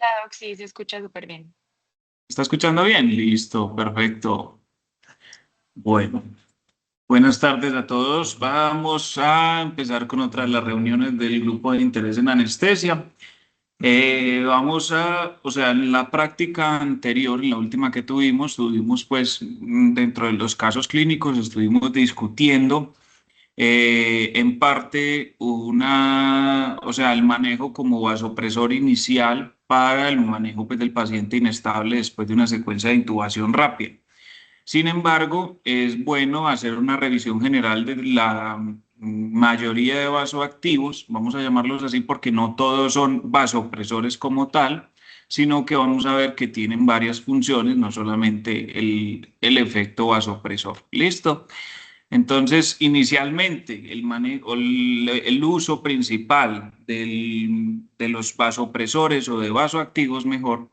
Hola, Doc, sí, se escucha súper bien. ¿Está escuchando bien? Listo, perfecto. Bueno, buenas tardes a todos. Vamos a empezar con otra de las reuniones del grupo de interés en anestesia. O sea, en la práctica anterior, en la última que tuvimos pues dentro de los casos clínicos, estuvimos discutiendo en parte o sea, el manejo como vasopresor inicial para el manejo pues, del paciente inestable después de una secuencia de intubación rápida. Sin embargo, es bueno hacer una revisión general de la mayoría de vasoactivos, vamos a llamarlos así porque no todos son vasopresores como tal, sino que vamos a ver que tienen varias funciones, no solamente el efecto vasopresor. ¿Listo? Entonces, inicialmente, el uso principal de los vasopresores o de vasoactivos, mejor,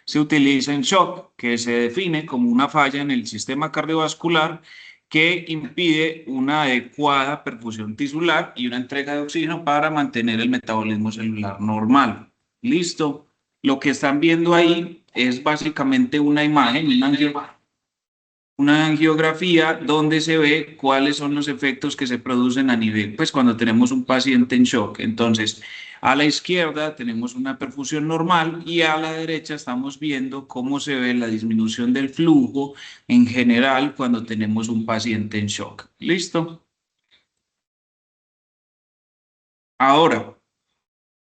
se utiliza en shock, que se define como una falla en el sistema cardiovascular que impide una adecuada perfusión tisular y una entrega de oxígeno para mantener el metabolismo celular normal. ¿Listo? Lo que están viendo ahí es básicamente una imagen, una angiografía donde se ve cuáles son los efectos que se producen a nivel, pues cuando tenemos un paciente en shock. Entonces, a la izquierda tenemos una perfusión normal y a la derecha estamos viendo cómo se ve la disminución del flujo en general cuando tenemos un paciente en shock. ¿Listo? Ahora,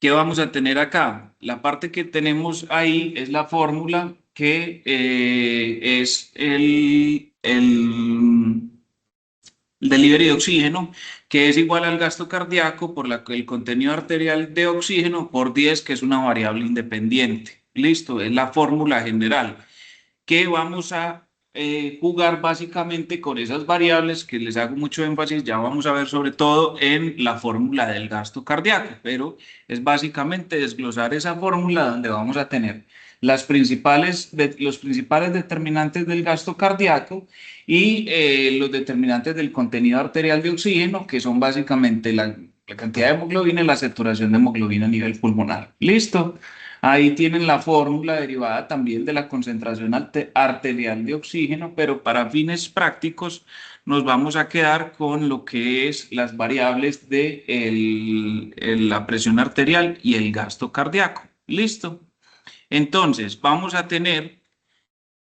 ¿qué vamos a tener acá? La parte que tenemos ahí es la fórmula que es el delivery de oxígeno, que es igual al gasto cardíaco por el contenido arterial de oxígeno por 10, que es una variable independiente. Listo, es la fórmula general que vamos a jugar básicamente con esas variables que les hago mucho énfasis, ya vamos a ver sobre todo en la fórmula del gasto cardíaco, pero es básicamente desglosar esa fórmula donde vamos a tener los principales determinantes del gasto cardíaco y los determinantes del contenido arterial de oxígeno, que son básicamente la cantidad de hemoglobina y la saturación de hemoglobina a nivel pulmonar. ¿Listo? Ahí tienen la fórmula derivada también de la concentración arterial de oxígeno, pero para fines prácticos nos vamos a quedar con lo que es las variables de la presión arterial y el gasto cardíaco. ¿Listo? Entonces, vamos a tener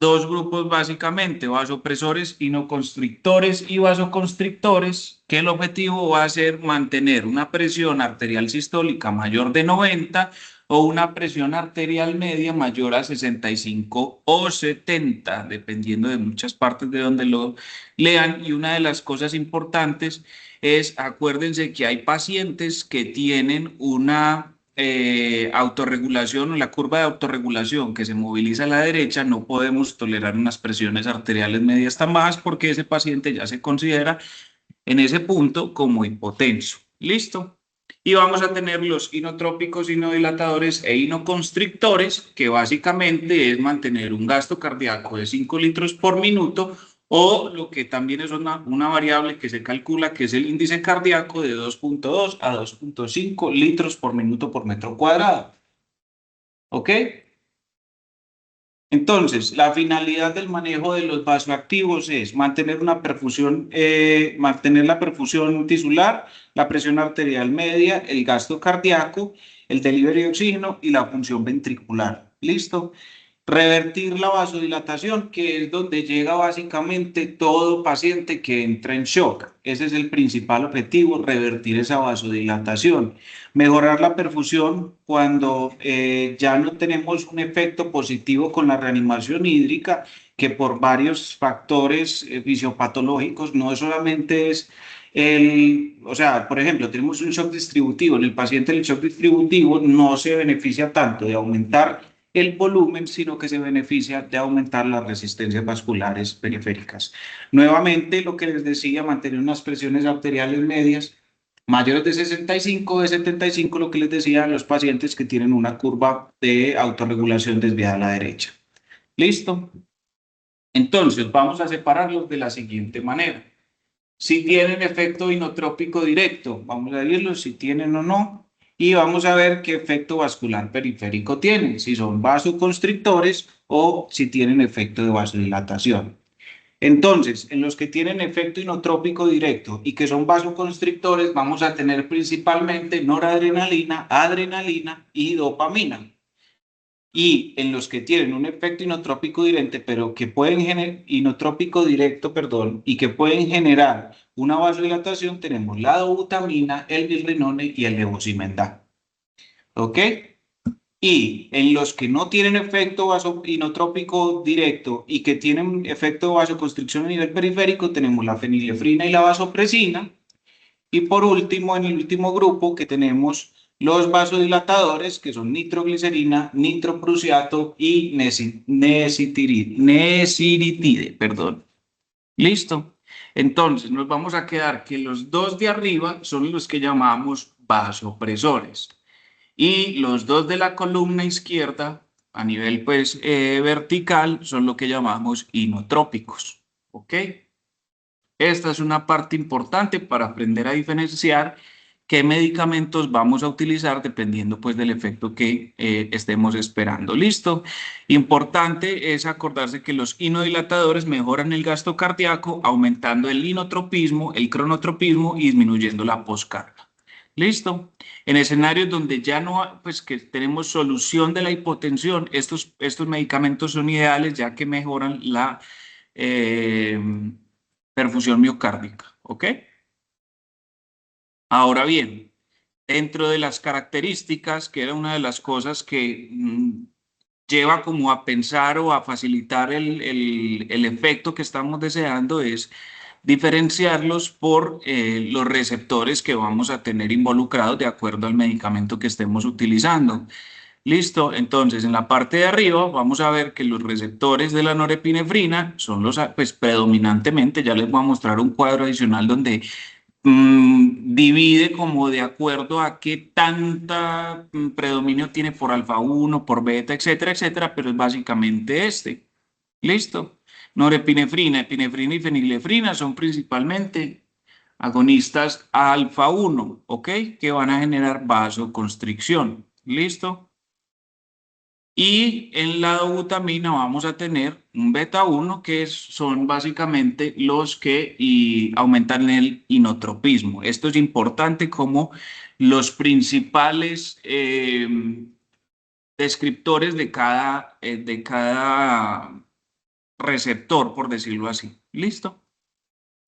dos grupos básicamente, vasopresores y no constrictores y vasoconstrictores, que el objetivo va a ser mantener una presión arterial sistólica mayor de 90 o una presión arterial media mayor a 65 o 70, dependiendo de muchas partes de donde lo lean. Y una de las cosas importantes es, acuérdense que hay pacientes que tienen una autorregulación o la curva de autorregulación que se moviliza a la derecha, no podemos tolerar unas presiones arteriales medias tan bajas porque ese paciente ya se considera en ese punto como hipotenso. ¿Listo? Y vamos a tener los inotrópicos, inodilatadores e inoconstrictores, que básicamente es mantener un gasto cardíaco de 5 litros por minuto o lo que también es una variable que se calcula, que es el índice cardíaco de 2.2 a 2.5 litros por minuto por metro cuadrado. ¿Ok? Entonces, la finalidad del manejo de los vasoactivos es mantener la perfusión tisular, la presión arterial media, el gasto cardíaco, el delivery de oxígeno y la función ventricular. ¿Listo? Revertir la vasodilatación, que es donde llega básicamente todo paciente que entra en shock. Ese es el principal objetivo, revertir esa vasodilatación. Mejorar la perfusión cuando ya no tenemos un efecto positivo con la reanimación hídrica, que por varios factores fisiopatológicos, no solamente es o sea, por ejemplo, tenemos un shock distributivo. En el paciente el shock distributivo no se beneficia tanto de aumentar el volumen, sino que se beneficia de aumentar las resistencias vasculares periféricas. Nuevamente, lo que les decía, mantener unas presiones arteriales medias mayores de 65, de 75, lo que les decía a los pacientes que tienen una curva de autorregulación desviada a la derecha. ¿Listo? Entonces, vamos a separarlos de la siguiente manera. Si tienen efecto inotrópico directo, vamos a verlo si tienen o no. y vamos a ver qué efecto vascular periférico tienen, si son vasoconstrictores o si tienen efecto de vasodilatación. Entonces, en los que tienen efecto inotrópico directo y que son vasoconstrictores, vamos a tener principalmente noradrenalina, adrenalina y dopamina. Y en los que tienen un efecto inotrópico directo, pero que pueden generar inotrópico directo, perdón, y que pueden generar una vasodilatación, tenemos la dobutamina, el bilrinone y el levosimendan. ¿Ok? Y en los que no tienen efecto inotrópico directo y que tienen efecto de vasoconstricción a nivel periférico, tenemos la fenilefrina y la vasopresina. Y por último, en el último grupo que tenemos los vasodilatadores, que son nitroglicerina, nitroprusiato y nesiritide, perdón. ¿Listo? Entonces, nos vamos a quedar que los dos de arriba son los que llamamos vasopresores. Y los dos de la columna izquierda, a nivel pues vertical, son lo que llamamos inotrópicos. ¿Ok? Esta es una parte importante para aprender a diferenciar qué medicamentos vamos a utilizar dependiendo pues del efecto que estemos esperando. ¿Listo? Importante es acordarse que los inodilatadores mejoran el gasto cardíaco aumentando el inotropismo, el cronotropismo y disminuyendo la poscarga. ¿Listo? En escenarios donde ya no, pues que tenemos solución de la hipotensión, estos medicamentos son ideales ya que mejoran la eh, perfusión miocárdica, ¿ok? Ahora bien, dentro de las características, que era una de las cosas que lleva como a pensar o a facilitar el efecto que estamos deseando, es diferenciarlos por los receptores que vamos a tener involucrados de acuerdo al medicamento que estemos utilizando. Listo, entonces en la parte de arriba vamos a ver que los receptores de la norepinefrina son los, pues predominantemente, ya les voy a mostrar un cuadro adicional donde divide como de acuerdo a qué tanta predominio tiene por alfa 1, por beta, etcétera, etcétera, pero es básicamente este. ¿Listo? Norepinefrina, epinefrina y fenilefrina son principalmente agonistas alfa 1, ¿ok? Que van a generar vasoconstricción. ¿Listo? Y en la dobutamina vamos a tener un beta 1 que son básicamente los que aumentan el inotropismo. Esto es importante como los principales descriptores de cada receptor, por decirlo así. ¿Listo?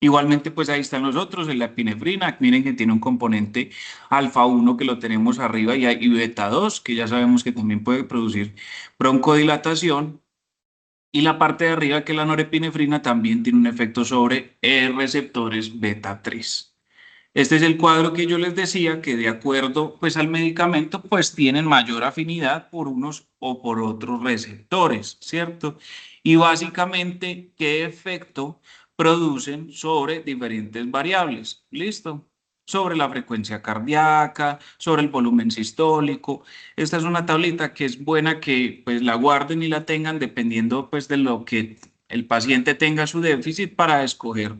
Igualmente, pues ahí están los otros, la epinefrina, miren que tiene un componente alfa 1 que lo tenemos arriba y beta 2 que ya sabemos que también puede producir broncodilatación. Y la parte de arriba, que es la norepinefrina, también tiene un efecto sobre receptores beta 3. Este es el cuadro que yo les decía que de acuerdo pues al medicamento pues tienen mayor afinidad por unos o por otros receptores, ¿cierto? Y básicamente qué efecto producen sobre diferentes variables, ¿listo? Sobre la frecuencia cardíaca, sobre el volumen sistólico. Esta es una tablita que es buena que pues la guarden y la tengan dependiendo pues de lo que el paciente tenga su déficit para escoger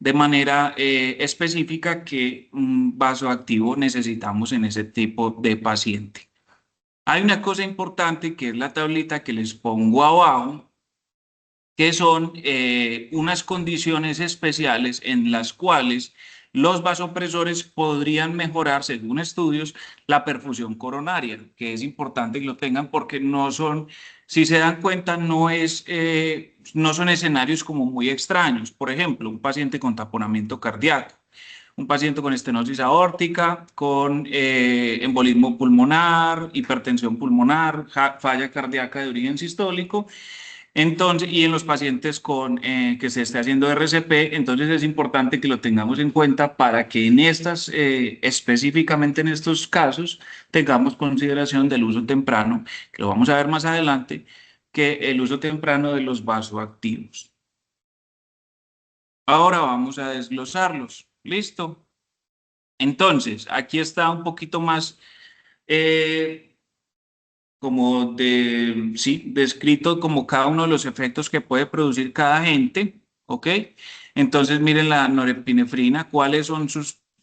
de manera específica qué vasoactivo necesitamos en ese tipo de paciente. Hay una cosa importante que es la tablita que les pongo abajo, que son unas condiciones especiales en las cuales los vasopresores podrían mejorar, según estudios, la perfusión coronaria, que es importante que lo tengan porque no son, si se dan cuenta, no son escenarios como muy extraños. Por ejemplo, un paciente con taponamiento cardíaco, un paciente con estenosis aórtica, con embolismo pulmonar, hipertensión pulmonar, falla cardíaca de origen sistólico. Entonces, y en los pacientes que se esté haciendo RCP, entonces es importante que lo tengamos en cuenta para que en estas, específicamente en estos casos, tengamos consideración del uso temprano, que lo vamos a ver más adelante, que el uso temprano de los vasoactivos. Ahora vamos a desglosarlos. ¿Listo? Entonces, aquí está un poquito más como sí, descrito como cada uno de los efectos que puede producir cada agente, ¿ok? Entonces, miren la norepinefrina, cuáles son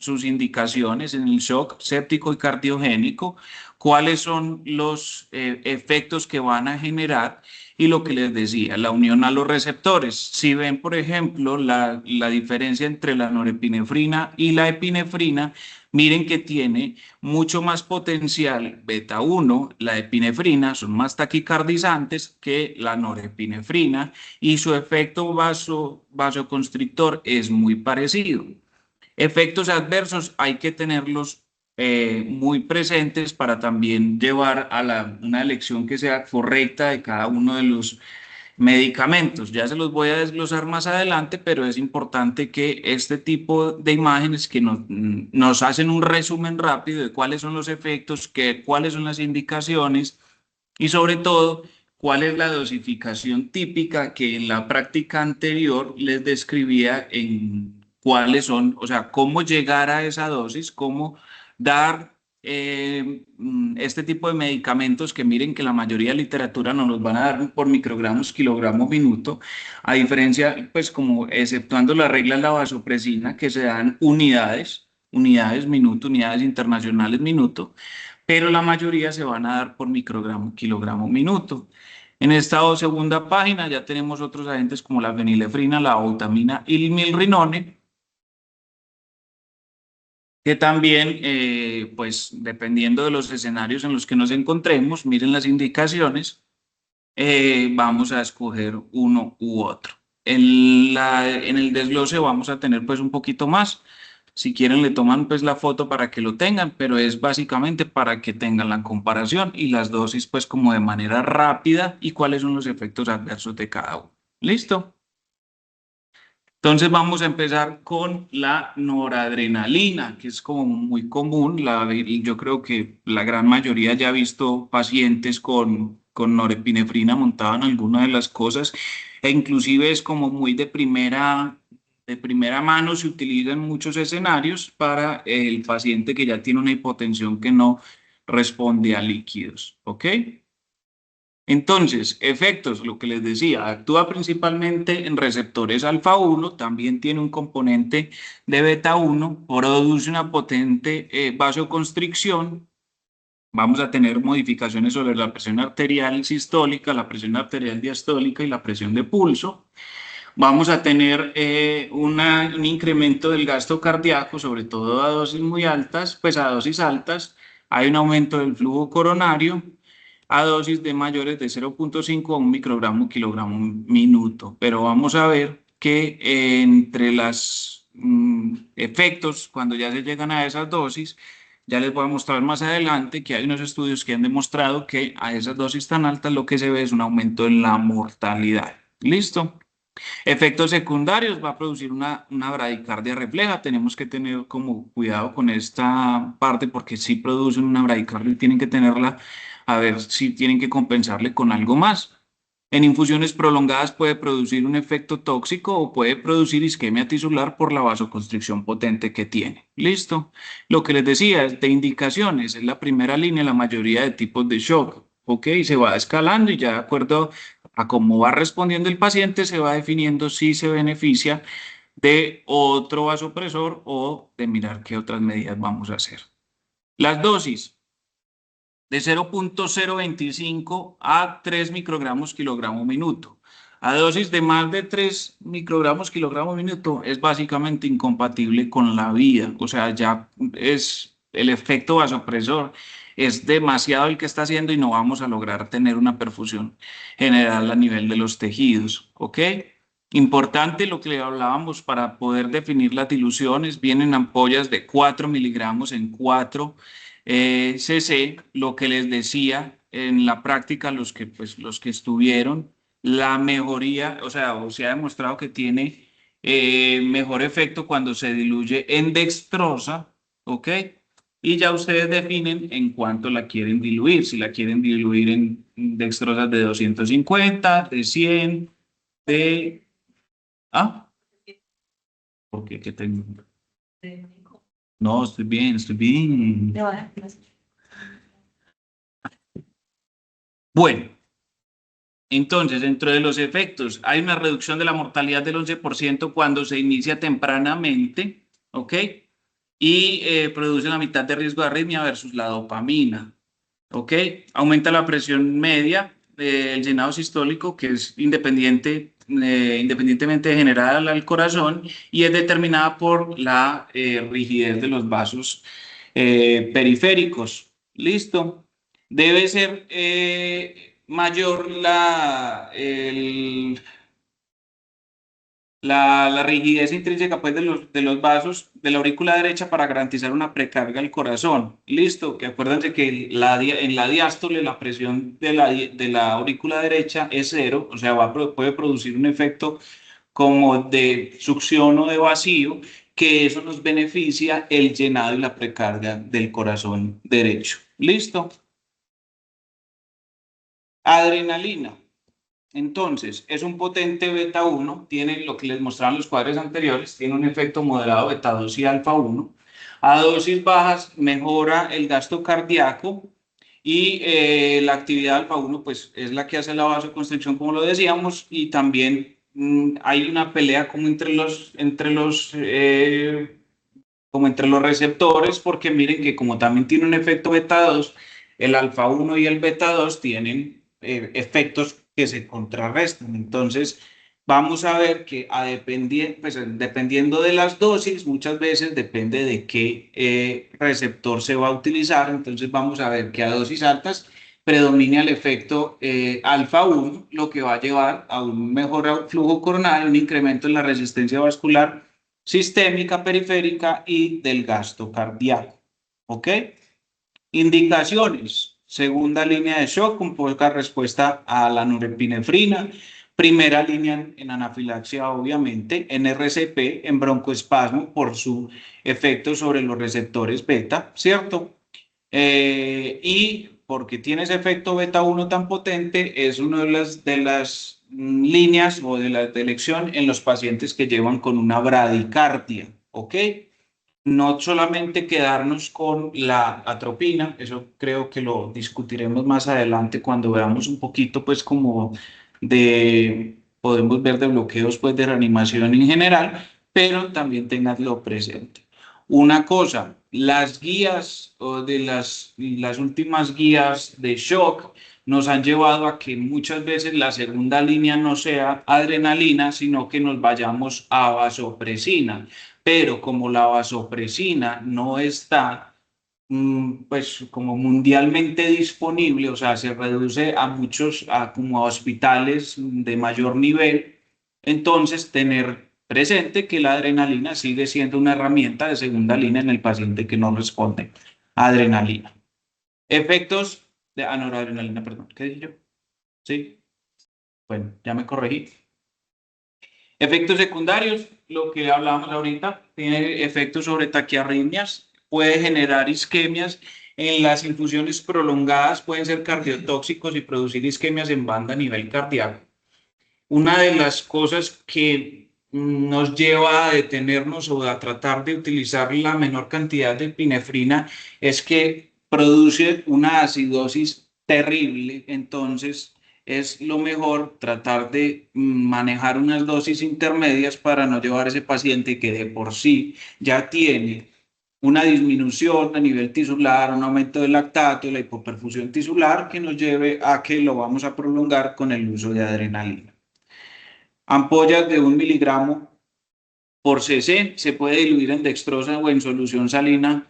sus indicaciones en el shock séptico y cardiogénico, cuáles son los efectos que van a generar y lo que les decía, la unión a los receptores. Si ven, por ejemplo, la diferencia entre la norepinefrina y la epinefrina, miren que tiene mucho más potencial beta 1, la epinefrina, son más taquicardizantes que la norepinefrina y su efecto vasoconstrictor es muy parecido. Efectos adversos hay que tenerlos muy presentes para también llevar a una elección que sea correcta de cada uno de los medicamentos. Ya se los voy a desglosar más adelante, pero es importante que este tipo de imágenes que nos hacen un resumen rápido de cuáles son los efectos, cuáles son las indicaciones y sobre todo cuál es la dosificación típica que en la práctica anterior les describía en cuáles son, o sea, cómo llegar a esa dosis, cómo dar este tipo de medicamentos que miren que la mayoría de literatura nos los van a dar por microgramos, kilogramos, minuto, a diferencia, pues como exceptuando la regla de la vasopresina, que se dan unidades minuto, unidades internacionales minuto, pero la mayoría se van a dar por microgramo, kilogramo, minuto. En esta segunda página ya tenemos otros agentes como la fenilefrina, la bautamina y el milrinone, que también, pues dependiendo de los escenarios en los que nos encontremos, miren las indicaciones, vamos a escoger uno u otro. En el desglose vamos a tener pues un poquito más. Si quieren le toman pues la foto para que lo tengan, pero es básicamente para que tengan la comparación y las dosis pues como de manera rápida y cuáles son los efectos adversos de cada uno. ¿Listo? Entonces vamos a empezar con la noradrenalina, que es como muy común. Yo creo que la gran mayoría ya ha visto pacientes con norepinefrina montada en alguna de las cosas, e inclusive es como muy de primera mano, se utiliza en muchos escenarios para el paciente que ya tiene una hipotensión que no responde a líquidos, ¿ok? Entonces, efectos, lo que les decía, actúa principalmente en receptores alfa 1, también tiene un componente de beta 1, produce una potente vasoconstricción. Vamos a tener modificaciones sobre la presión arterial sistólica, la presión arterial diastólica y la presión de pulso. Vamos a tener un incremento del gasto cardíaco, sobre todo a dosis muy altas, pues a dosis altas. Hay un aumento del flujo coronario a dosis de mayores de 0,5 a 1 microgramo kilogramo minuto. Pero vamos a ver que entre los efectos, cuando ya se llegan a esas dosis, ya les voy a mostrar más adelante que hay unos estudios que han demostrado que a esas dosis tan altas lo que se ve es un aumento en la mortalidad. ¿Listo? Efectos secundarios, va a producir una bradicardia refleja. Tenemos que tener como cuidado con esta parte porque si producen una bradicardia tienen que tenerla, a ver si tienen que compensarle con algo más. En infusiones prolongadas puede producir un efecto tóxico o puede producir isquemia tisular por la vasoconstricción potente que tiene. ¿Listo? Lo que les decía es de indicaciones, es la primera línea, la mayoría de tipos de shock. Ok, se va escalando y ya de acuerdo a cómo va respondiendo el paciente se va definiendo si se beneficia de otro vasopresor o de mirar qué otras medidas vamos a hacer. Las dosis de 0,025 a 3 microgramos kilogramo minuto. A dosis de más de 3 microgramos kilogramo minuto es básicamente incompatible con la vida, o sea, ya es el efecto vasopresor es demasiado el que está haciendo y no vamos a lograr tener una perfusión general a nivel de los tejidos, ¿ok? Importante lo que le hablábamos para poder definir las diluciones, vienen ampollas de 4 miligramos en 4 cc, lo que les decía en la práctica, los que estuvieron, la mejoría, o sea, se ha demostrado que tiene mejor efecto cuando se diluye en dextrosa, ¿ok? Y ya ustedes definen en cuánto la quieren diluir, si la quieren diluir en dextrosas de 250, de 100, de... ¿Ah? ¿Por qué? ¿Qué tengo? No, estoy bien, estoy bien. Bueno, entonces, dentro de los efectos, hay una reducción de la mortalidad del 11% cuando se inicia tempranamente, ¿ok? y produce la mitad de riesgo de arritmia versus la dopamina. ¿Ok? Aumenta la presión media, el llenado sistólico, que es independientemente generada al corazón, y es determinada por la rigidez de los vasos periféricos. ¿Listo? Debe ser mayor la rigidez intrínseca pues, de los vasos de la aurícula derecha para garantizar una precarga al corazón. Listo, que acuérdense que en la diástole la presión de la aurícula derecha es cero, o sea, puede producir un efecto como de succión o de vacío, que eso nos beneficia el llenado y la precarga del corazón derecho. Listo. Adrenalina. Entonces, es un potente beta 1, tiene lo que les mostraron los cuadros anteriores, tiene un efecto moderado beta 2 y alfa 1. A dosis bajas mejora el gasto cardíaco y la actividad alfa 1 pues, es la que hace la vasoconstricción, como lo decíamos, y también hay una pelea como como entre los receptores, porque miren que como también tiene un efecto beta 2, el alfa 1 y el beta 2 tienen efectos que se contrarrestan. Entonces, vamos a ver que pues, dependiendo de las dosis, muchas veces depende de qué receptor se va a utilizar. Entonces, vamos a ver que a dosis altas predomina el efecto alfa 1, lo que va a llevar a un mejor flujo coronario, un incremento en la resistencia vascular sistémica, periférica y del gasto cardíaco. ¿Ok? Indicaciones. Segunda línea de shock con poca respuesta a la norepinefrina. Primera línea en anafilaxia, obviamente. En RCP, en broncoespasmo por su efecto sobre los receptores beta, ¿cierto? Y porque tiene ese efecto beta 1 tan potente, es una de las líneas o de elección en los pacientes que llevan con una bradicardia, ¿ok? No solamente quedarnos con la atropina, eso creo que lo discutiremos más adelante cuando veamos un poquito, pues, como podemos ver de bloqueos, pues, de reanimación en general, pero también tenganlo presente. Una cosa, las guías o de las últimas guías de shock nos han llevado a que muchas veces la segunda línea no sea adrenalina, sino que nos vayamos a vasopresina, pero como la vasopresina no está pues como mundialmente disponible, o sea, se reduce a como a hospitales de mayor nivel, entonces tener presente que la adrenalina sigue siendo una herramienta de segunda línea en el paciente que no responde a adrenalina. Efectos de noradrenalina, perdón, ¿qué dije yo? Sí, bueno, ya me corregí. Efectos secundarios, lo que hablábamos ahorita, tiene efectos sobre taquiarritmias, puede generar isquemias. En las infusiones prolongadas pueden ser cardiotóxicos y producir isquemias en banda a nivel cardíaco. Una de las cosas que nos lleva a detenernos o a tratar de utilizar la menor cantidad de epinefrina es que produce una acidosis terrible. Entonces, es lo mejor tratar de manejar unas dosis intermedias para no llevar a ese paciente que de por sí ya tiene una disminución a nivel tisular, un aumento del lactato, la hipoperfusión tisular, que nos lleve a que lo vamos a prolongar con el uso de adrenalina. Ampollas de 1 miligramo por cc se puede diluir en dextrosa o en solución salina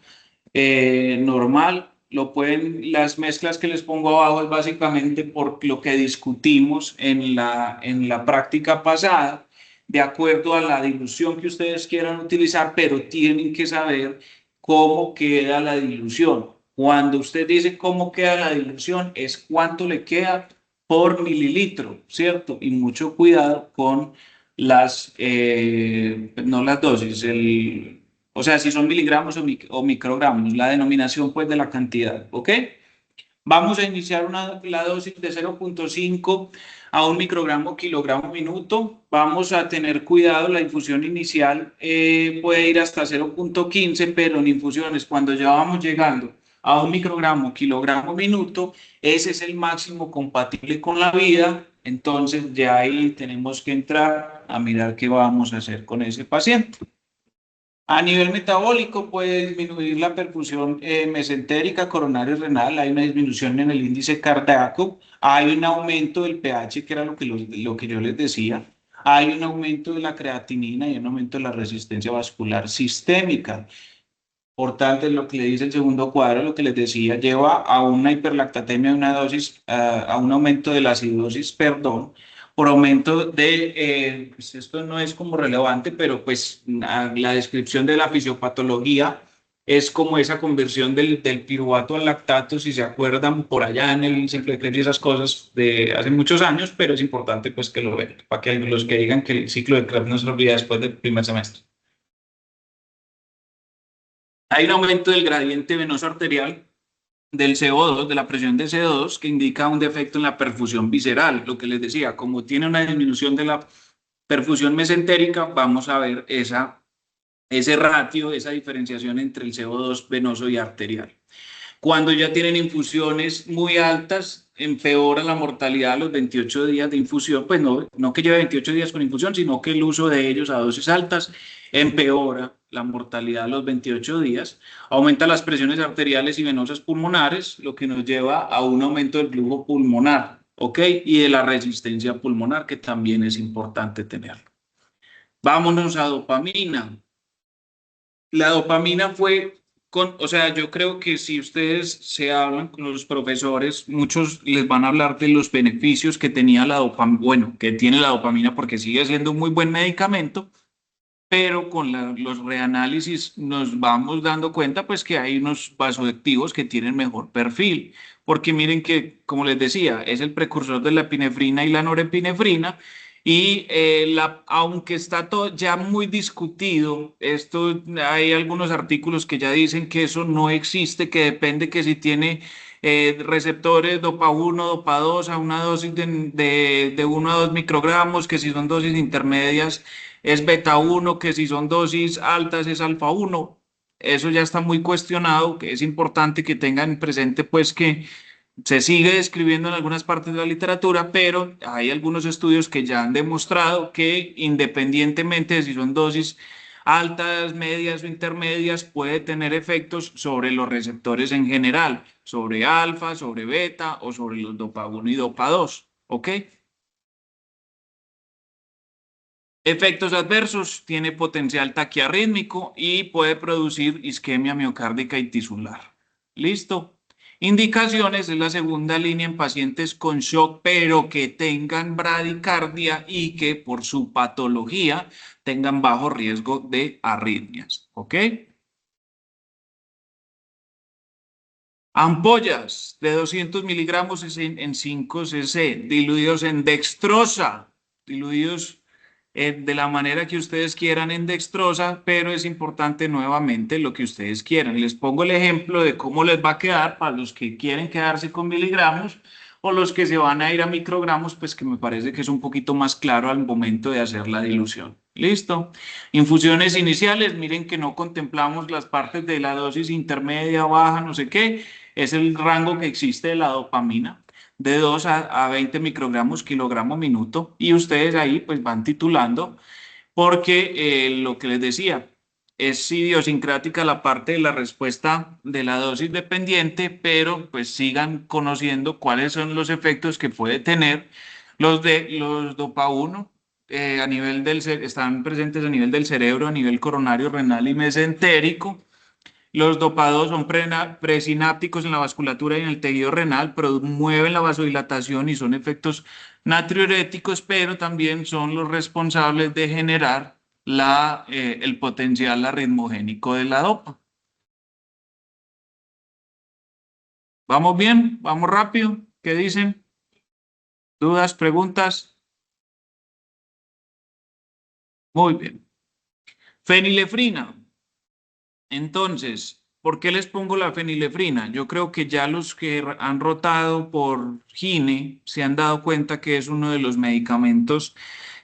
normal. Las mezclas que les pongo abajo es básicamente por lo que discutimos en la práctica pasada, de acuerdo a la dilución que ustedes quieran utilizar, pero tienen que saber cómo queda la dilución. Cuando usted dice cómo queda la dilución, es cuánto le queda por mililitro, ¿cierto? Y mucho cuidado con no las dosis, o sea, si son miligramos o microgramos, la denominación pues de la cantidad, ¿ok? Vamos a iniciar la dosis de 0,5 a 1 microgramo kilogramo minuto. Vamos a tener cuidado, la infusión inicial puede ir hasta 0,15, pero en infusiones cuando ya vamos llegando a 1 microgramo kilogramo minuto, ese es el máximo compatible con la vida. Entonces ya ahí tenemos que entrar a mirar qué vamos a hacer con ese paciente. A nivel metabólico puede disminuir la perfusión mesentérica, coronaria y renal, hay una disminución en el índice cardíaco, hay un aumento del pH, que era lo que yo les decía, hay un aumento de la creatinina y un aumento de la resistencia vascular sistémica. Por tanto, lo que le dice el segundo cuadro, lo que les decía, lleva a una hiperlactatemia, una dosis, a un aumento de la acidosis, perdón, por aumento de, pues esto no es como relevante, pero pues la descripción de la fisiopatología es como esa conversión del piruvato al lactato, si se acuerdan por allá en el ciclo de Krebs y esas cosas de hace muchos años, pero es importante pues que lo vean, para que los que digan que el ciclo de Krebs no se olvida después del primer semestre. Hay un aumento del gradiente venoso arterial del CO2, de la presión de CO2, que indica un defecto en la perfusión visceral. Lo que les decía, como tiene una disminución de la perfusión mesentérica, vamos a ver ese ratio, esa diferenciación entre el CO2 venoso y arterial. Cuando ya tienen infusiones muy altas, empeora la mortalidad a los 28 días de infusión, pues no que lleve 28 días con infusión, sino que el uso de ellos a dosis altas empeora la mortalidad a los 28 días, aumenta las presiones arteriales y venosas pulmonares, lo que nos lleva a un aumento del flujo pulmonar, ¿ok? Y de la resistencia pulmonar, que también es importante tenerlo. Vámonos a dopamina. La dopamina fue o sea, yo creo que si ustedes se hablan con los profesores, muchos les van a hablar de los beneficios que tenía la dopamina, bueno, que tiene la dopamina porque sigue siendo un muy buen medicamento, pero con los reanálisis nos vamos dando cuenta pues que hay unos vasoactivos que tienen mejor perfil, porque miren que, como les decía, es el precursor de la epinefrina y la norepinefrina, y aunque está todo ya muy discutido, esto hay algunos artículos que ya dicen que eso no existe, que depende que si tiene receptores dopa 1, dopa 2 a una dosis de 1 a 2 microgramos, que si son dosis intermedias es beta 1, que si son dosis altas es alfa 1. Eso ya está muy cuestionado, que es importante que tengan presente pues que se sigue describiendo en algunas partes de la literatura, pero hay algunos estudios que ya han demostrado que independientemente de si son dosis altas, medias o intermedias, puede tener efectos sobre los receptores en general, sobre alfa, sobre beta o sobre los dopa 1 y dopa 2. ¿Ok? Efectos adversos, tiene potencial taquiarrítmico y puede producir isquemia miocárdica y tisular. ¿Listo? Indicaciones es la segunda línea en pacientes con shock, pero que tengan bradicardia y que por su patología tengan bajo riesgo de arritmias. ¿Ok? Ampollas de 200 miligramos en 5 cc, diluidos en dextrosa, diluidos de la manera que ustedes quieran en dextrosa, pero es importante nuevamente lo que ustedes quieran. Les pongo el ejemplo de cómo les va a quedar para los que quieren quedarse con miligramos o los que se van a ir a microgramos, pues que me parece que es un poquito más claro al momento de hacer la dilución. ¿Listo? Infusiones iniciales, miren que no contemplamos las partes de la dosis intermedia, baja, no sé qué, es el rango que existe de la dopamina de 2 a 20 microgramos kilogramo minuto y ustedes ahí pues van titulando porque lo que les decía es idiosincrática la parte de la respuesta de la dosis dependiente, pero pues sigan conociendo cuáles son los efectos que puede tener los dopa 1 a nivel están presentes a nivel del cerebro, a nivel coronario, renal y mesentérico. Los dopados son presinápticos en la vasculatura y en el tejido renal, promueven la vasodilatación y son efectos natriuréticos, pero también son los responsables de generar el potencial arritmogénico de la dopa. ¿Vamos bien? ¿Vamos rápido? ¿Qué dicen? ¿Dudas? ¿Preguntas? Muy bien. Fenilefrina. Entonces, ¿por qué les pongo la fenilefrina? Yo creo que ya los que han rotado por Gine se han dado cuenta que es uno de los medicamentos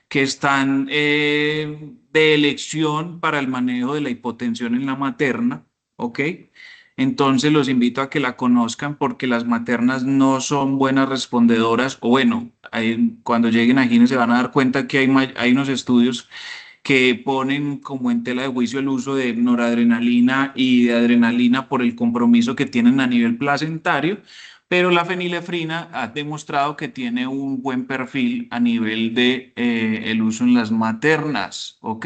que están de elección para el manejo de la hipotensión en la materna, ¿ok? Entonces los invito a que la conozcan porque las maternas no son buenas respondedoras, o bueno, cuando lleguen a Gine se van a dar cuenta que hay unos estudios que ponen como en tela de juicio el uso de noradrenalina y de adrenalina por el compromiso que tienen a nivel placentario, pero la fenilefrina ha demostrado que tiene un buen perfil a nivel de el uso en las maternas, ¿ok?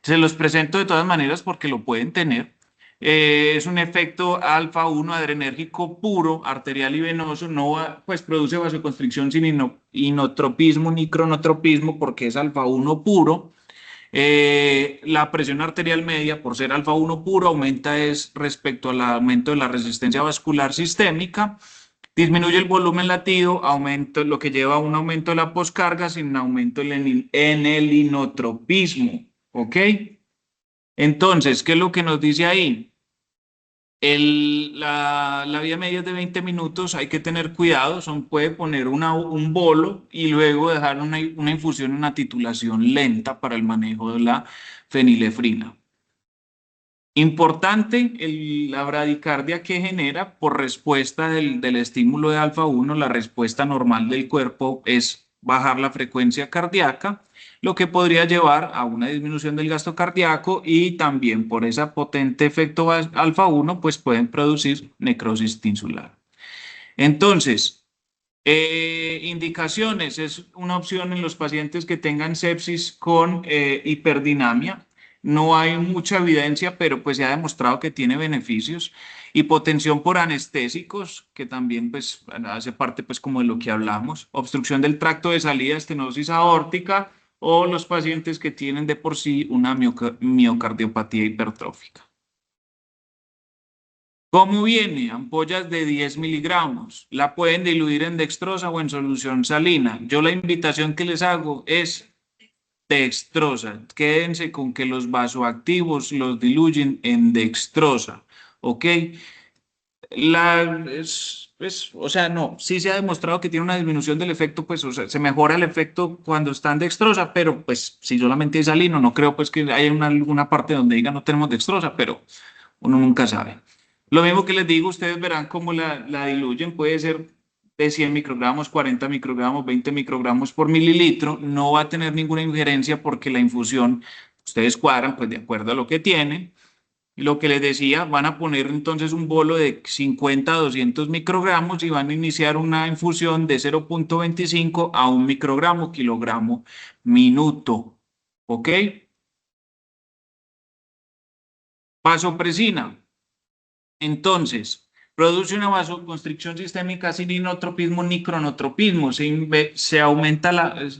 Se los presento de todas maneras porque lo pueden tener. Es un efecto alfa 1 adrenérgico puro, arterial y venoso, no pues produce vasoconstricción sin inotropismo ni cronotropismo porque es alfa 1 puro. La presión arterial media, por ser alfa 1 puro, aumenta es respecto al aumento de la resistencia vascular sistémica, disminuye el volumen latido, aumento, lo que lleva a un aumento de la poscarga sin aumento en el inotropismo. ¿Ok? Entonces, ¿qué es lo que nos dice ahí? La vía media es de 20 minutos, hay que tener cuidado, puede poner un bolo y luego dejar una infusión, una titulación lenta para el manejo de la fenilefrina. Importante, la bradicardia que genera por respuesta del estímulo de alfa 1, la respuesta normal del cuerpo es bajar la frecuencia cardíaca, lo que podría llevar a una disminución del gasto cardíaco y también por ese potente efecto alfa 1, pues pueden producir necrosis tinsular. Entonces, indicaciones, es una opción en los pacientes que tengan sepsis con hiperdinamia. No hay mucha evidencia, pero pues se ha demostrado que tiene beneficios. Hipotensión por anestésicos, que también pues hace parte pues como de lo que hablamos. Obstrucción del tracto de salida, estenosis aórtica o los pacientes que tienen de por sí una miocardiopatía hipertrófica. ¿Cómo viene? Ampollas de 10 miligramos. La pueden diluir en dextrosa o en solución salina. Yo la invitación que les hago es dextrosa. Quédense con que los vasoactivos los diluyen en dextrosa. ¿Ok? O sea, no, sí se ha demostrado que tiene una disminución del efecto, pues, o sea, se mejora el efecto cuando está en dextrosa, pero pues si solamente es salino, no creo pues que haya alguna parte donde diga no tenemos dextrosa, pero uno nunca sabe. Lo mismo que les digo, ustedes verán cómo la diluyen, puede ser de 100 microgramos, 40 microgramos, 20 microgramos por mililitro, no va a tener ninguna injerencia porque la infusión, ustedes cuadran pues de acuerdo a lo que tienen. Y lo que les decía, van a poner entonces un bolo de 50 a 200 microgramos y van a iniciar una infusión de 0,25 a 1 microgramo kilogramo minuto. ¿Ok? Vasopresina. Entonces, produce una vasoconstricción sistémica sin inotropismo ni cronotropismo. Se aumenta la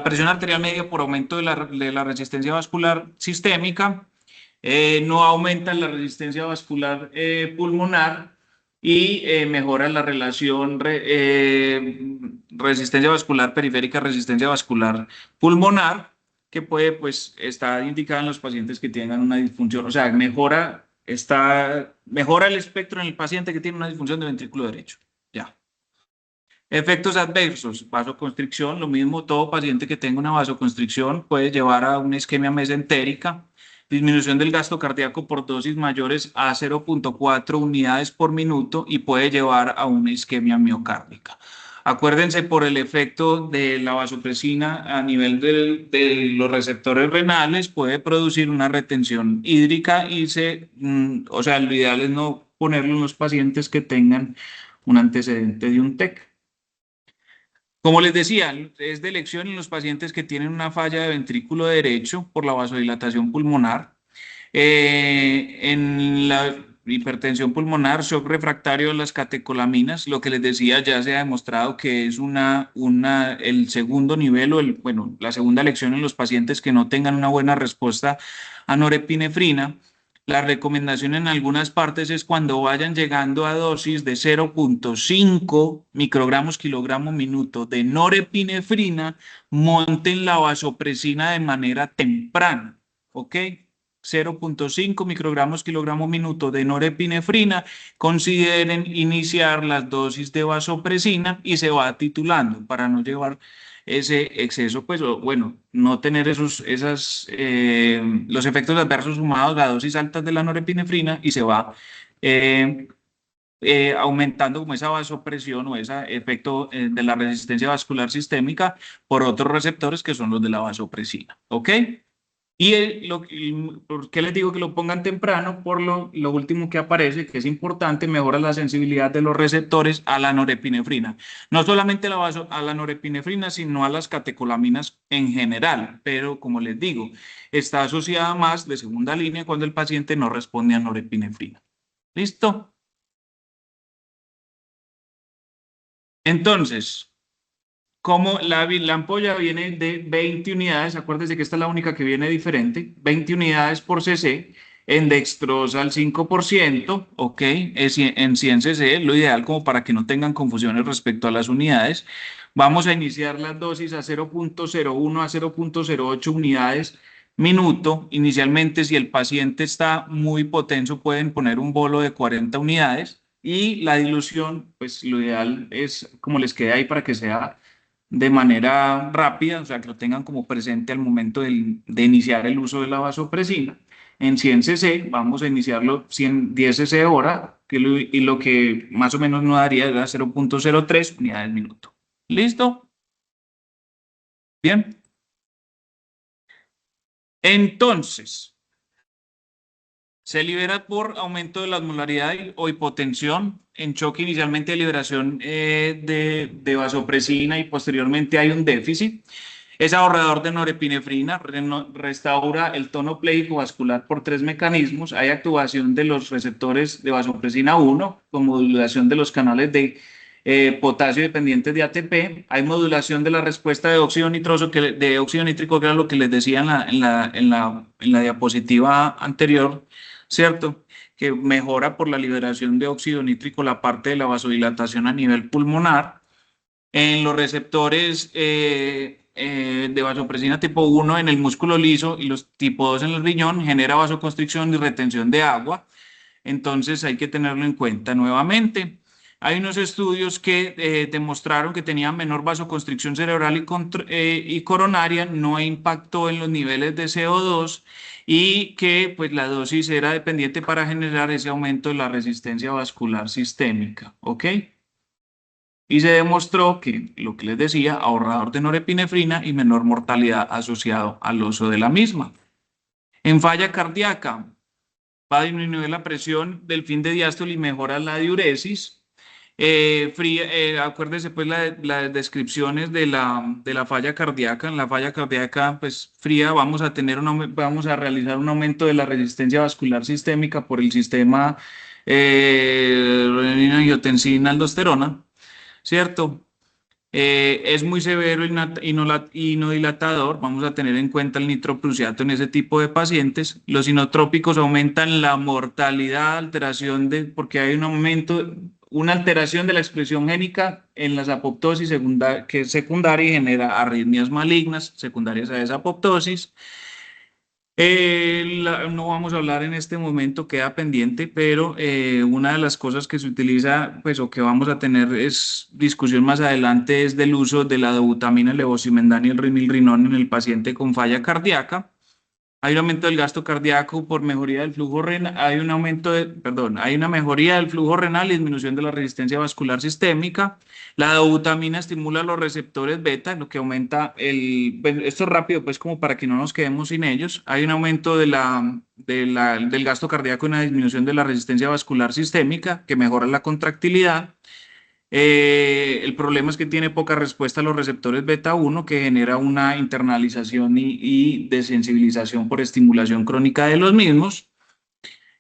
presión arterial media por aumento de la resistencia vascular sistémica. No aumenta la resistencia vascular pulmonar y mejora la relación resistencia vascular periférica, resistencia vascular pulmonar, que puede, pues, está indicada en los pacientes que tengan una disfunción, o sea, mejora el espectro en el paciente que tiene una disfunción de ventrículo derecho. Ya. Efectos adversos, vasoconstricción, lo mismo, todo paciente que tenga una vasoconstricción puede llevar a una isquemia mesentérica, disminución del gasto cardíaco por dosis mayores a 0,4 unidades por minuto y puede llevar a una isquemia miocárdica. Acuérdense por el efecto de la vasopresina a nivel de los receptores renales, puede producir una retención hídrica y o sea, lo ideal es no ponerlo en los pacientes que tengan un antecedente de un TEC. Como les decía, es de elección en los pacientes que tienen una falla de ventrículo derecho por la vasodilatación pulmonar, en la hipertensión pulmonar, shock refractario de las catecolaminas, lo que les decía ya se ha demostrado que es el segundo nivel bueno, la segunda elección en los pacientes que no tengan una buena respuesta a norepinefrina. La recomendación en algunas partes es cuando vayan llegando a dosis de 0,5 microgramos kilogramo minuto de norepinefrina, monten la vasopresina de manera temprana, ¿ok? 0,5 microgramos kilogramo minuto de norepinefrina, consideren iniciar las dosis de vasopresina y se va titulando para no llevar ese exceso, pues, bueno, no tener los efectos adversos sumados a dosis altas de la norepinefrina y se va aumentando como esa vasopresión o ese efecto de la resistencia vascular sistémica por otros receptores que son los de la vasopresina, ¿ok? Y ¿por qué les digo que lo pongan temprano? Por lo último que aparece, que es importante, mejora la sensibilidad de los receptores a la norepinefrina. No solamente a la norepinefrina, sino a las catecolaminas en general, pero como les digo, está asociada más de segunda línea cuando el paciente no responde a norepinefrina. ¿Listo? Entonces, como la ampolla viene de 20 unidades, acuérdense que esta es la única que viene diferente, 20 unidades por cc, en dextrosa al 5%, ok, en 100 cc, lo ideal como para que no tengan confusiones respecto a las unidades. Vamos a iniciar las dosis a 0.01 a 0.08 unidades minuto. Inicialmente, si el paciente está muy potenso, pueden poner un bolo de 40 unidades y la dilución, pues lo ideal es como les quede ahí para que sea de manera rápida, o sea, que lo tengan como presente al momento de iniciar el uso de la vasopresina. En 100 cc vamos a iniciarlo 10 cc hora, y lo que más o menos nos daría era 0.03 unidades minuto. ¿Listo? Bien. Entonces, se libera por aumento de la osmolaridad o hipotensión, en choque inicialmente de liberación de vasopresina y posteriormente hay un déficit. Es ahorrador de norepinefrina, restaura el tono pléjico vascular por tres mecanismos. Hay activación de los receptores de vasopresina 1 con modulación de los canales de potasio dependientes de ATP. Hay modulación de la respuesta de óxido nitroso, de óxido nítrico, que era lo que les decía en la diapositiva anterior, ¿cierto? Que mejora por la liberación de óxido nítrico la parte de la vasodilatación a nivel pulmonar. En los receptores de vasopresina tipo 1 en el músculo liso y los tipo 2 en el riñón genera vasoconstricción y retención de agua. Entonces hay que tenerlo en cuenta nuevamente. Hay unos estudios que demostraron que tenía menor vasoconstricción cerebral y coronaria, no impactó en los niveles de CO2 y que pues la dosis era dependiente para generar ese aumento de la resistencia vascular sistémica. ¿Ok? Y se demostró que, lo que les decía, ahorrador de norepinefrina y menor mortalidad asociado al uso de la misma. En falla cardíaca, va a disminuir la presión del fin de diástole y mejora la diuresis. Acuérdese pues las descripciones de la falla cardíaca. En la falla cardíaca pues fría vamos vamos a realizar un aumento de la resistencia vascular sistémica por el sistema renina-angiotensina-aldosterona, ¿cierto? Es muy severo y no dilatador. Vamos a tener en cuenta el nitroprusiato en ese tipo de pacientes. Los inotrópicos aumentan la mortalidad, porque hay una alteración de la expresión génica en las apoptosis que es secundaria y genera arritmias malignas secundarias a esa apoptosis. No vamos a hablar en este momento, queda pendiente, pero una de las cosas que se utiliza, pues, o que vamos a tener es discusión más adelante, es del uso de la dobutamina, el levosimendan y el rimilrinón en el paciente con falla cardíaca. Hay un aumento del gasto cardíaco por mejoría del flujo renal, hay una mejoría del flujo renal y disminución de la resistencia vascular sistémica. La dobutamina estimula los receptores beta, lo que aumenta esto es rápido, pues como para que no nos quedemos sin ellos. Hay un aumento del gasto cardíaco y una disminución de la resistencia vascular sistémica, que mejora la contractilidad. El problema es que tiene poca respuesta a los receptores beta 1, que genera una internalización y desensibilización por estimulación crónica de los mismos.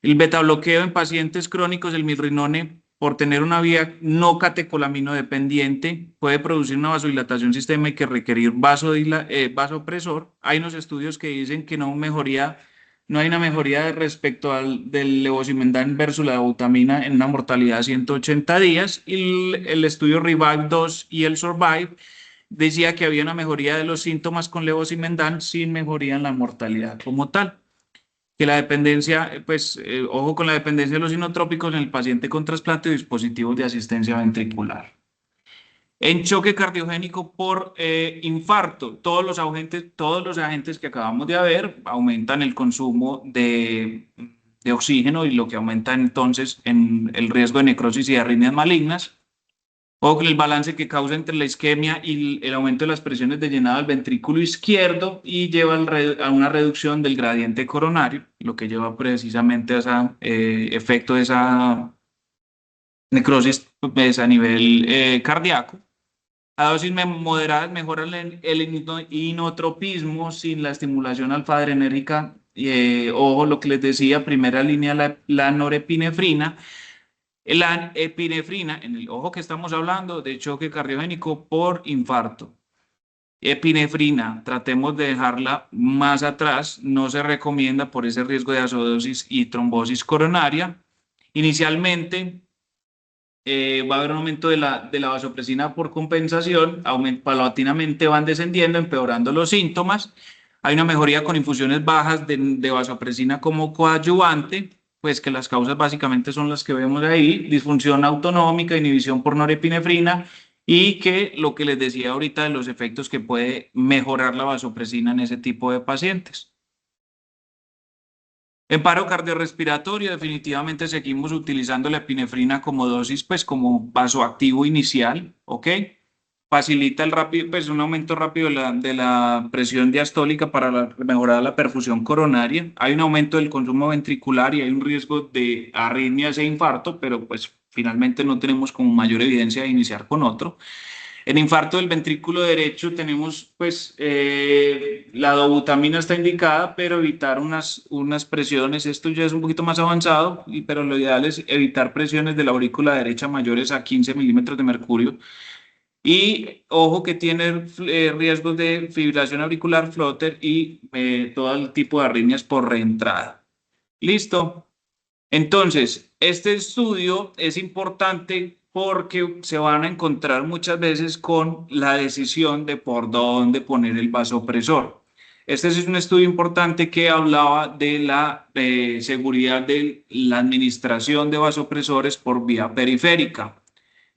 El beta bloqueo en pacientes crónicos, el milrinone, por tener una vía no catecolamino dependiente, puede producir una vasodilatación sistémica y requerir vasopresor. Hay unos estudios que dicen que no hay una mejoría respecto del levosimendan versus la dobutamina en una mortalidad de 180 días. Y el estudio Revive 2 y el Survive decía que había una mejoría de los síntomas con levosimendan sin mejoría en la mortalidad como tal. Que la dependencia, ojo con la dependencia de los inotrópicos en el paciente con trasplante de dispositivos de asistencia ventricular. En choque cardiogénico por infarto, todos los agentes que acabamos de ver aumentan el consumo de oxígeno y lo que aumenta entonces en el riesgo de necrosis y de arritmias malignas. O el balance que causa entre la isquemia y el aumento de las presiones de llenado del ventrículo izquierdo y lleva a una reducción del gradiente coronario, lo que lleva precisamente a ese efecto de esa necrosis pues, a nivel cardíaco. A dosis moderadas mejoran el inotropismo sin la estimulación alfa-adrenérgica. Ojo, lo que les decía, primera línea, la norepinefrina. La epinefrina, en el ojo que estamos hablando de choque cardiogénico por infarto. Epinefrina, tratemos de dejarla más atrás, no se recomienda por ese riesgo de acidosis y trombosis coronaria. Inicialmente va a haber un aumento de la vasopresina por compensación, paulatinamente van descendiendo, empeorando los síntomas. Hay una mejoría con infusiones bajas de vasopresina como coadyuvante, pues que las causas básicamente son las que vemos ahí: disfunción autonómica, inhibición por norepinefrina, y que lo que les decía ahorita de los efectos que puede mejorar la vasopresina en ese tipo de pacientes. En paro cardiorrespiratorio, definitivamente seguimos utilizando la epinefrina como dosis, pues como vasoactivo inicial, ¿ok? Facilita el rápido, pues un aumento rápido de la presión diastólica para mejorar la perfusión coronaria. Hay un aumento del consumo ventricular y hay un riesgo de arritmias e infarto, pero pues finalmente no tenemos como mayor evidencia de iniciar con otro. En infarto del ventrículo derecho tenemos, pues, la dobutamina está indicada, pero evitar unas presiones, esto ya es un poquito más avanzado, pero lo ideal es evitar presiones de la aurícula derecha mayores a 15 milímetros de mercurio. Y ojo que tiene riesgos de fibrilación auricular, flutter y todo el tipo de arritmias por reentrada. ¿Listo? Entonces, este estudio es importante porque se van a encontrar muchas veces con la decisión de por dónde poner el vasopresor. Este es un estudio importante que hablaba de la seguridad de la administración de vasopresores por vía periférica.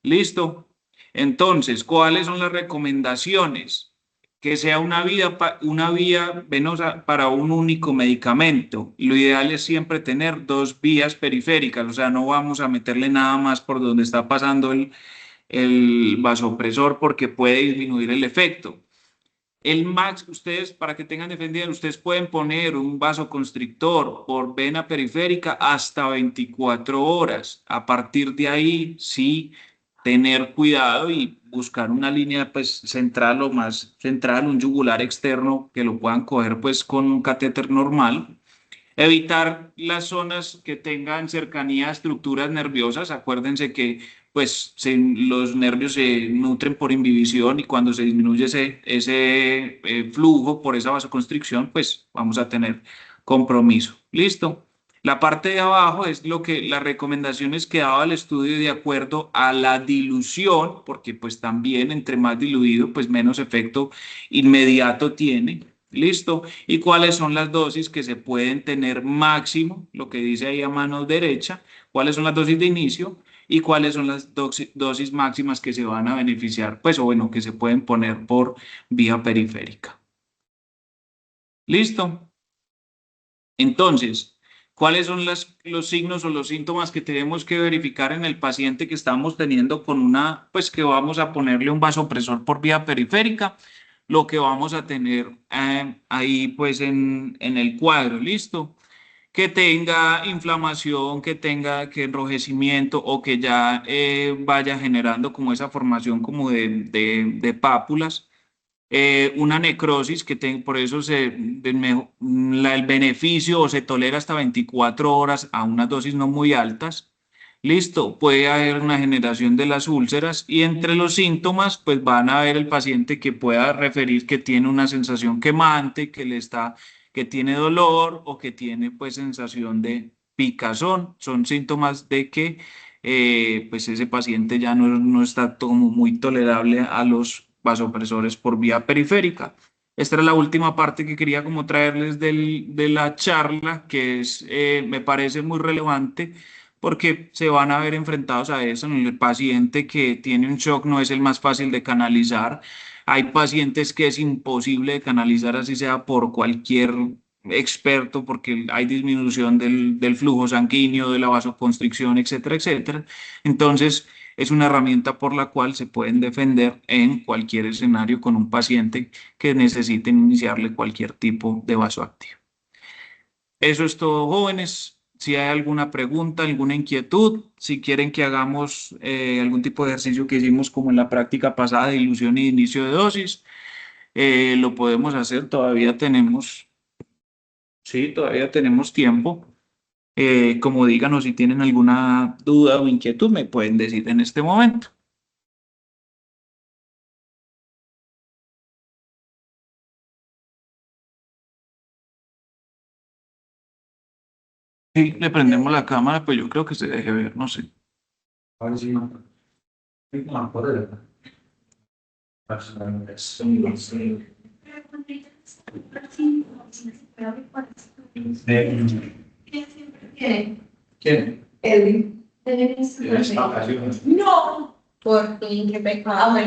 ¿Listo? Entonces, ¿cuáles son las recomendaciones? Que sea una vía venosa para un único medicamento. Lo ideal es siempre tener dos vías periféricas, o sea, no vamos a meterle nada más por donde está pasando el vasopresor porque puede disminuir el efecto. El max, ustedes, para que tengan defendido, ustedes pueden poner un vasoconstrictor por vena periférica hasta 24 horas. A partir de ahí, sí, tener cuidado y buscar una línea pues central o más central, un yugular externo que lo puedan coger pues con un catéter normal. Evitar las zonas que tengan cercanía a estructuras nerviosas. Acuérdense que pues los nervios se nutren por inhibición y cuando se disminuye ese flujo por esa vasoconstricción, pues vamos a tener compromiso. ¿Listo? La parte de abajo es las recomendaciones que daba el estudio de acuerdo a la dilución, porque pues también entre más diluido, pues menos efecto inmediato tiene. ¿Listo? ¿Y cuáles son las dosis que se pueden tener máximo? Lo que dice ahí a mano derecha. ¿Cuáles son las dosis de inicio? ¿Y cuáles son las dosis máximas que se van a beneficiar? Pues, o bueno, que se pueden poner por vía periférica. ¿Listo? Entonces, ¿cuáles son los signos o los síntomas que tenemos que verificar en el paciente que estamos teniendo con pues que vamos a ponerle un vasopresor por vía periférica? Lo que vamos a tener ahí pues en el cuadro, ¿listo? Que tenga inflamación, que enrojecimiento o que ya vaya generando como esa formación como de pápulas. Una necrosis por eso el beneficio o se tolera hasta 24 horas a unas dosis no muy altas. Listo, puede haber una generación de las úlceras y entre los síntomas pues van a ver el paciente que pueda referir que tiene una sensación quemante, que tiene dolor o que tiene pues sensación de picazón. Son síntomas de que pues ese paciente ya no está como muy tolerable a los vasopresores por vía periférica. Esta era la última parte que quería como traerles de la charla, que me parece muy relevante porque se van a ver enfrentados a eso. El paciente que tiene un shock no es el más fácil de canalizar. Hay pacientes que es imposible de canalizar, así sea por cualquier experto porque hay disminución del flujo sanguíneo, de la vasoconstricción, etcétera, etcétera. Entonces, es una herramienta por la cual se pueden defender en cualquier escenario con un paciente que necesiten iniciarle cualquier tipo de vasoactivo. Eso es todo, jóvenes. Si hay alguna pregunta, alguna inquietud, si quieren que hagamos algún tipo de ejercicio que hicimos como en la práctica pasada de dilución y inicio de dosis, lo podemos hacer. Todavía tenemos tiempo. Como díganos si tienen alguna duda o inquietud, me pueden decir en este momento. Sí, le prendemos la cámara, pues yo creo que se deje ver, no sé. Ahora sí, no. No, por ¿Quién? Edwin. En esta ocasión. No, porque qué pecado.